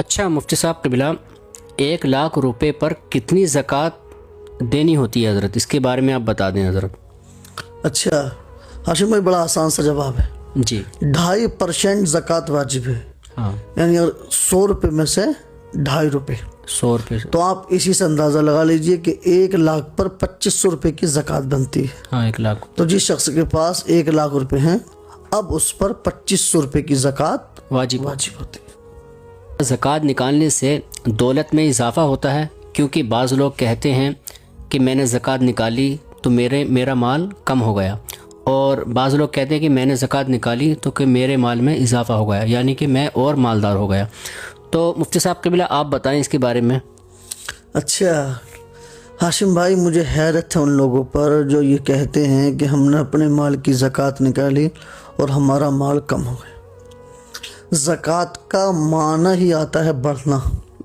اچھا مفتی صاحب قبلہ، 1,00,000 روپے پر کتنی زکوٰۃ دینی ہوتی ہے حضرت؟ اس کے بارے میں آپ بتا دیں حضرت۔ اچھا ہاشم بھائی، بڑا آسان سا جواب ہے، جی 2.5% زکوٰۃ واجب ہے، ہاں، یعنی 100 روپے میں سے 2.5 روپے، 100 روپے سے، تو آپ اسی سے اندازہ لگا لیجئے کہ 1,00,000 پر 2,500 روپے کی زکوٰۃ بنتی ہے۔ ہاں 1,00,000۔ تو جس شخص کے پاس 1,00,000 روپے ہیں، اب اس پر 2,500 روپے کی زکوٰۃ واجب ہوتی ہے۔ زکوٰۃ نکالنے سے دولت میں اضافہ ہوتا ہے، کیونکہ بعض لوگ کہتے ہیں کہ میں نے زکوٰۃ نکالی تو میرا مال کم ہو گیا، اور بعض لوگ کہتے ہیں کہ میں نے زکوٰۃ نکالی تو کہ میرے مال میں اضافہ ہو گیا، یعنی کہ میں اور مالدار ہو گیا۔ تو مفتی صاحب قبلہ آپ بتائیں اس کے بارے میں۔ اچھا ہاشم بھائی، مجھے حیرت ہے ان لوگوں پر جو یہ کہتے ہیں کہ ہم نے اپنے مال کی زکوٰۃ نکالی اور ہمارا مال کم ہو گیا۔ زکوٰۃ کا معنی ہی آتا ہے بڑھنا،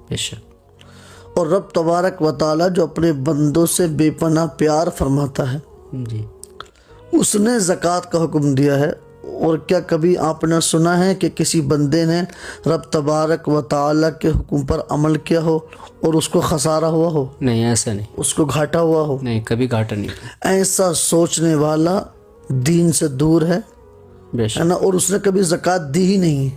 بے شک، اور رب تبارک و تعالیٰ جو اپنے بندوں سے بے پناہ پیار فرماتا ہے، جی اس نے زکوٰۃ کا حکم دیا ہے۔ اور کیا کبھی آپ نے سنا ہے کہ کسی بندے نے رب تبارک و تعالیٰ کے حکم پر عمل کیا ہو اور اس کو خسارہ ہوا ہو، نہیں، ایسا نہیں، اس کو گھاٹا ہوا ہو؟ نہیں، کبھی گھاٹا نہیں، ایسا سوچنے والا دین سے دور ہے بے شک، نا، اور اس نے کبھی زکوٰۃ دی ہی نہیں۔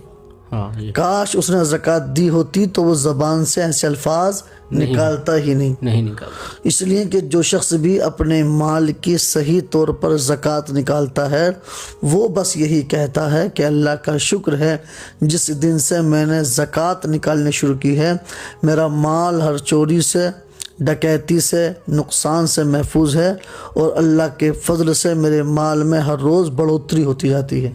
ہاں جی، کاش اس نے زکوٰۃ دی ہوتی تو وہ زبان سے ایسے الفاظ نکالتا ہی نہیں۔ نہیں نکال، اس لیے کہ جو شخص بھی اپنے مال کی صحیح طور پر زکوٰۃ نکالتا ہے، وہ بس یہی کہتا ہے کہ اللہ کا شکر ہے، جس دن سے میں نے زکوٰۃ نکالنے شروع کی ہے، میرا مال ہر چوری سے، ڈکیتی سے، نقصان سے محفوظ ہے، اور اللہ کے فضل سے میرے مال میں ہر روز بڑھوتری ہوتی جاتی ہے۔